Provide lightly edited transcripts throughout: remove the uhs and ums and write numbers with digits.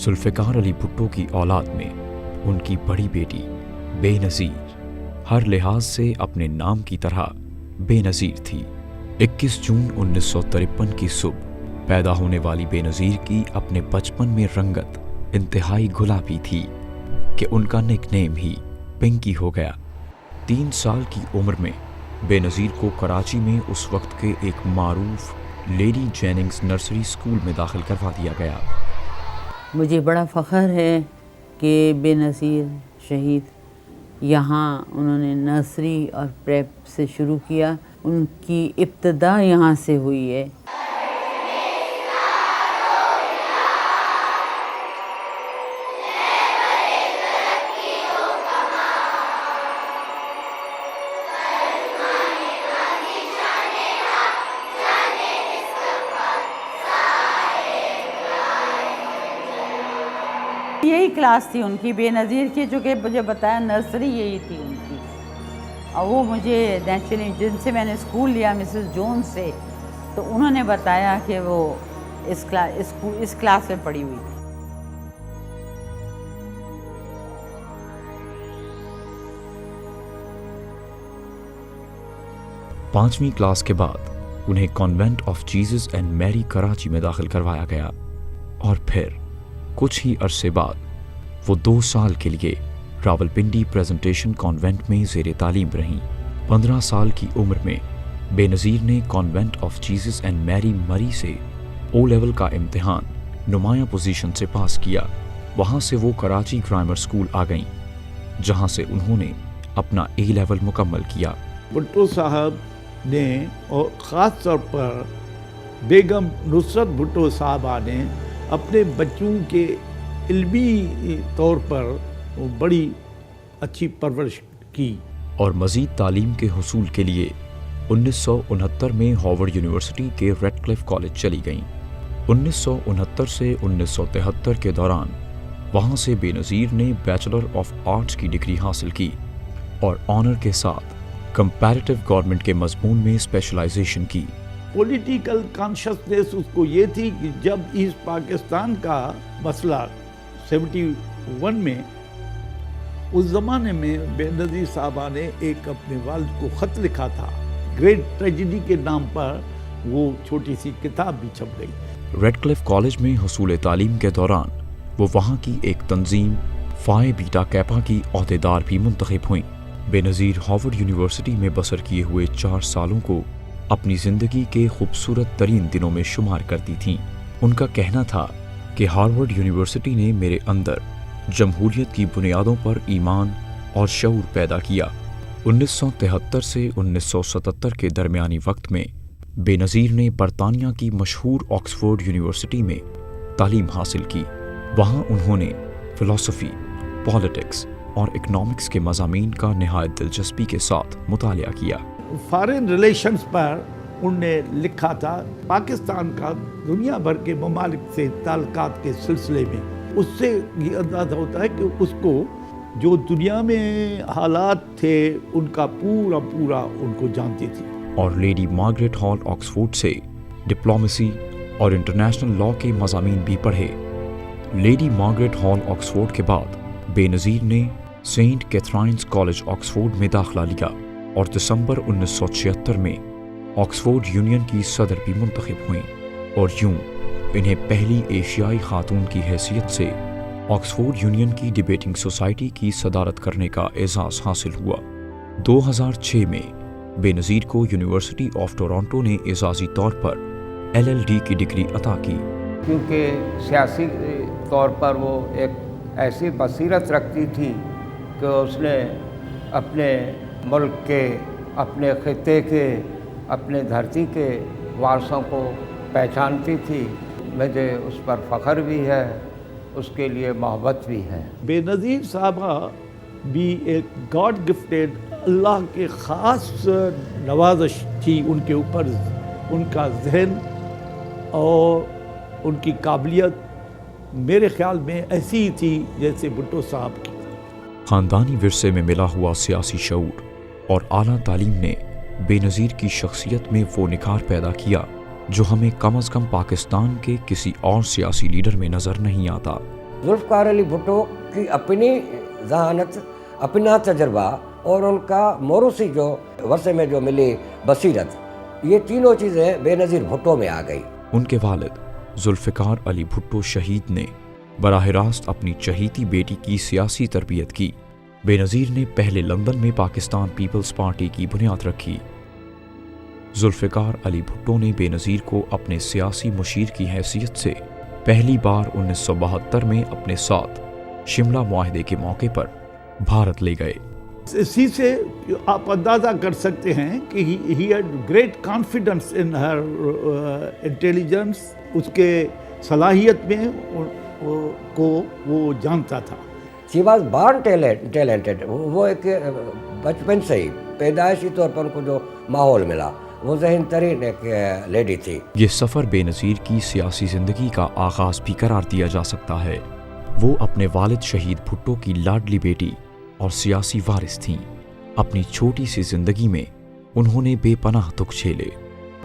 जुल्फ़िकार अली भुट्टो की औलाद में उनकी बड़ी बेटी बेनज़ीर हर लिहाज से अपने नाम की तरह बेनज़ीर थी। 21 जून 1953 की सुबह पैदा होने वाली बेनज़ीर की अपने बचपन में रंगत इंतहाई गुलाबी थी कि उनका निकनेम ही पिंकी हो गया। 3 साल की उम्र में बेनज़ीर को कराची में उस वक्त के एक मारूफ लेडी जेनिंग्स नर्सरी स्कूल में दाखिल करवा दिया गया। मुझे बड़ा फ़ख्र है कि बेनज़ीर शहीद यहाँ उन्होंने नर्सरी और प्रेप से शुरू किया, उनकी इब्तिदा यहाँ से हुई है। यही क्लास थी उनकी बेनज़ीर की, जो कि मुझे बताया नर्सरी यही थी उनकी। और वो मुझे नेचुरली जिनसे मैंने स्कूल लिया मिसेस जोन्स से, तो उन्होंने बताया कि वो इस क्लास में पढ़ी हुई थी। पांचवीं क्लास के बाद उन्हें convent of Jesus and Mary Karachi में दाखिल करवाया गया और फिर कुछ ही अरसे बाद वो 2 साल के लिए रावलपिंडी प्रेजेंटेशन कॉन्वेंट में ज़ेरे तालीम रहीं। 15 साल की उम्र में बेनज़ीर ने convent of Jesus and Mary Murree से ओ लेवल का इम्तिहान नुमाया पोजीशन से पास किया। वहाँ से वो कराची ग्रामर स्कूल आ गईं, जहाँ से उन्होंने अपना ए लेवल मुकम्मल किया। भुट्टो साहब ने और ख़ास तौर पर बेगम नुसरत भुट्टो साहबा ने अपने बच्चों के इल्मी तौर पर बड़ी अच्छी परवरिश की और मज़ीद तालीम के हुसूल के लिए 1969 में हार्वर्ड यूनिवर्सिटी के रेडक्लिफ कॉलेज चली गईं। 1969 से 1973 के दौरान वहाँ से बेनज़ीर ने बैचलर ऑफ आर्ट्स की डिग्री हासिल की और ऑनर के साथ कंपैरेटिव गवर्नमेंट के मज़मून में स्पेशलाइजेशन की। पॉलिटिकल कॉन्शसनेस उसको ये थी कि जब ईस्ट पाकिस्तान का मसला 71 में, उस ज़माने में बेनज़ीर साहबा ने एक अपने वालिद को ख़त लिखा था, ग्रेट ट्रेजेडी के नाम पर वो छोटी सी किताब भी छप गई। रेडक्लिफ कॉलेज में हुसूल तालीम के दौरान वो वहाँ की एक तंजीम फाए बीटा कैपा की ओहदेदार भी मुंतखब हुईं। बेनज़ीर हार्वर्ड यूनिवर्सिटी में बसर किए हुए 4 सालों को अपनी ज़िंदगी के खूबसूरत तरीन दिनों में शुमार करती थीं। उनका कहना था कि हार्वर्ड यूनिवर्सिटी ने मेरे अंदर जमहूरियत की बुनियादों पर ईमान और शऊर पैदा किया। 1973 से 1977 के दरमियानी वक्त में बेनज़ीर ने बरतानिया की मशहूर ऑक्सफोर्ड यूनिवर्सिटी में तालीम हासिल की। वहाँ उन्होंने फ़िलॉसफ़ी, पॉलिटिक्स और इकनॉमिक्स के मज़ामीन का निहायत दिलचस्पी के साथ मुतालिया किया। फॉरेन रिलेशंस पर उन्होंने लिखा था, पाकिस्तान का दुनिया भर के ममालिक से ताल्लुकात के सिलसिले में उससे ये अंदाज़ा होता है कि उसको जो दुनिया में हालात थे उनका पूरा उनको जानती थी। और लेडी मार्गरेट हॉल ऑक्सफोर्ड से डिप्लोमेसी और इंटरनेशनल लॉ के मज़ामीन भी पढ़े। लेडी मार्गरेट हॉल ऑक्सफोर्ड के बाद बेनज़ीर ने सेंट कैथराइन्स कॉलेज ऑक्सफोर्ड में दाखिला लिया और दिसंबर 1976 में ऑक्सफोर्ड यूनियन की सदर भी मुंतखब हुईं और यूं इन्हें पहली एशियाई खातून की हैसियत से ऑक्सफोर्ड यूनियन की डिबेटिंग सोसाइटी की सदारत करने का एजाज़ हासिल हुआ। 2006 में बेनज़ीर को यूनिवर्सिटी ऑफ टोरंटो ने एजाज़ी तौर पर LLD की डिग्री अता की। क्योंकि सियासी तौर पर वो एक ऐसी बसीरत रखती थी कि उसने अपने मुल्क के, अपने खित्ते के, अपने धरती के वारसों को पहचानती थी। मुझे उस पर फ़ख्र भी है, उसके लिए मोहब्बत भी है। बेनज़ीर साहबा भी एक गॉड गिफ्टेड, अल्लाह के ख़ास नवाजिश थी उनके ऊपर। उनका जहन और उनकी काबिलियत मेरे ख्याल में ऐसी ही थी जैसे भुट्टो साहब की। ख़ानदानी विरसे में मिला हुआ सियासी शऊर और आला तालीम ने बेनज़ीर की शख्सियत में वो निखार पैदा किया जो हमें कम अज़ कम पाकिस्तान के किसी और सियासी लीडर में नज़र नहीं आता। जुल्फ़िकार अली भुट्टो की अपनी जहानत, अपना तजर्बा और उनका मोरूसी जो वर्से में जो मिली बसीरत, ये तीनों चीज़ें बेनज़ीर भुट्टो में आ गई। उनके वालिद जुल्फ़िकार अली भुट्टो शहीद ने बराह रास्त अपनी चहीती बेटी की सियासी तरबियत की। बेनज़ीर ने पहले लंदन में पाकिस्तान पीपल्स पार्टी की बुनियाद रखी। जुल्फ़िकार अली भुट्टो ने बेनज़ीर को अपने सियासी मुशीर की हैसियत से पहली बार 1972 में अपने साथ शिमला मुआहदे के मौके पर भारत ले गए। इसी से आप अंदाज़ा कर सकते हैं कि he had great confidence in her intelligence, उसके सलाहियत में को वो जानता था। शी वॉज बॉर्न टैलेंटेड, वो एक बचपन से ही पैदाइशी तौर पर उनको जो माहौल मिला वो ज़हन तरीन एक लेडी थी। ये सफ़र बेनज़ीर की सियासी ज़िंदगी का आगाज़ भी करार दिया जा सकता है। वो अपने वालिद शहीद भुट्टो की लाडली बेटी और सियासी वारिस थीं। अपनी छोटी सी ज़िंदगी में उन्होंने बेपनाह दुख झेले।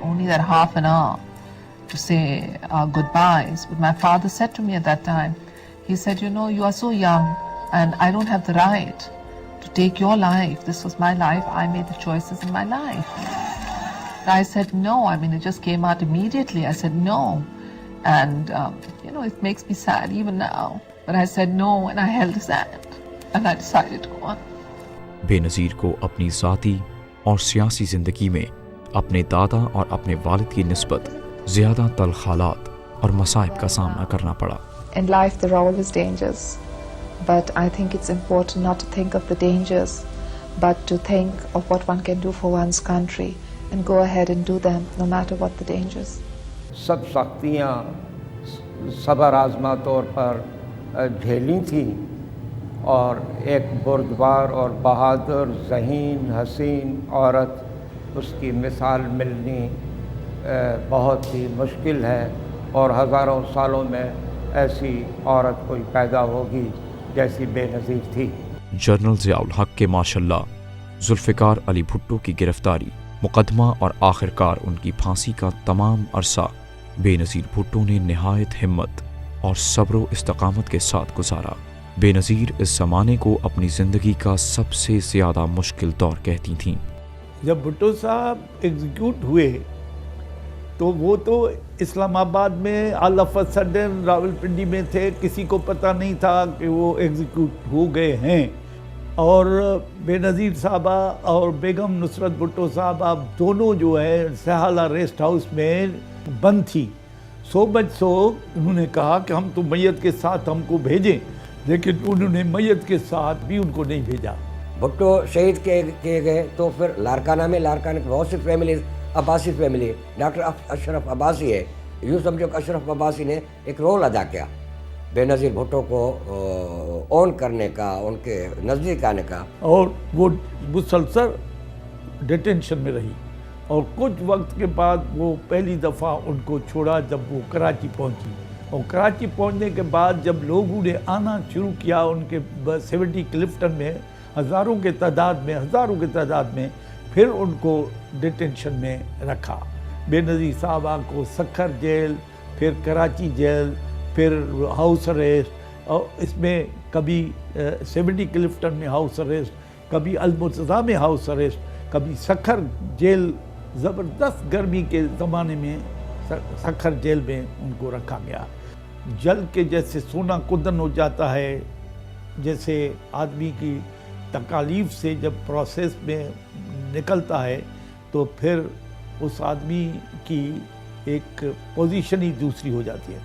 Only that half an hour to say our goodbyes. But my father said to me at that time, he said, you know, you are so young and I don't have the right to take your life. This was my life. I made the choices in my life. I said no. I mean, it just came out immediately. I said no. And, you know, it makes me sad even now. But I said no and I held his hand and I decided to go on. Benazir को अपनी ज़ाती और सियासी ज़िंदगी में अपने दादा और अपने वालिद की निस्बत ज़्यादा तल्ख़ हालात और मसाइब का सामना करना पड़ा। In life there are always dangers, but I think it's important not to think of the dangers, but to think of what one can do for one's country and go ahead and do them no matter what the dangers. सब सख्तियाँ सबर आज़मा तौर पर झेली थी और एक बुर्दबार और बहादुर ज़हीन हसीन औरत, उसकी मिसाल मिलनी बहुत ही मुश्किल है और हज़ारों सालों में ऐसी औरत कोई पैदा होगी जैसी बेनज़ीर थी। जनरल ज़ियाउल हक के माशाल्लाह जुल्फ़िकार अली भुट्टो की गिरफ्तारी, मुकदमा और आखिरकार उनकी फांसी का तमाम अरसा बेनज़ीर भुट्टो ने निहायत हिम्मत और सब्र इस्तकामत के साथ गुजारा। बेनज़ीर इस ज़माने को अपनी ज़िंदगी का सबसे ज़्यादा मुश्किल दौर कहती थीं। जब भुट्टो साहब एग्जीक्यूट हुए तो वो तो इस्लामाबाद में all of a sudden Rawalpindi में थे, किसी को पता नहीं था कि वो एग्जीक्यूट हो गए हैं। और बेनज़ीर साहबा और बेगम नुसरत भुट्टो साहबा दोनों जो है सहाला रेस्ट हाउस में बंद थी। सो मच सो उन्होंने कहा कि हम तो मैयत के साथ हमको भेजें, लेकिन उन्होंने मैयत के साथ भी उनको नहीं भेजा। भुट्टो शहीद किए गए तो फिर लारकाना में, लारकाना की बहुत सी family, Abbasi family, doctor Ashraf Abbasi है, यूँ समझो कि अशरफ अब्बासी ने एक रोल अदा किया बेनज़ीर भुट्टो को ऑन करने का, उनके नज़दीक आने का। और वो मुसलसल डिटेंशन में रही और कुछ वक्त के बाद वो पहली दफ़ा उनको छोड़ा जब वो कराची पहुंची। और कराची पहुंचने के बाद जब लोगों ने आना शुरू किया उनके 70 क्लिफ्टन में हज़ारों के तादाद में फिर उनको डिटेंशन में रखा। बेनज़ीर साहबा को सखर जेल, फिर कराची जेल, फिर हाउस अरेस्ट, और इसमें कभी 70 क्लिफ्टन में हाउस अरेस्ट, कभी अलमुर्तज़ा में हाउस अरेस्ट, कभी सखर जेल, ज़बरदस्त गर्मी के ज़माने में सखर जेल में उनको रखा गया। जल के जैसे सोना कुंदन हो जाता है, जैसे आदमी की तकालीफ से जब प्रोसेस में निकलता है तो फिर उस आदमी की एक पोजीशन ही दूसरी हो जाती है।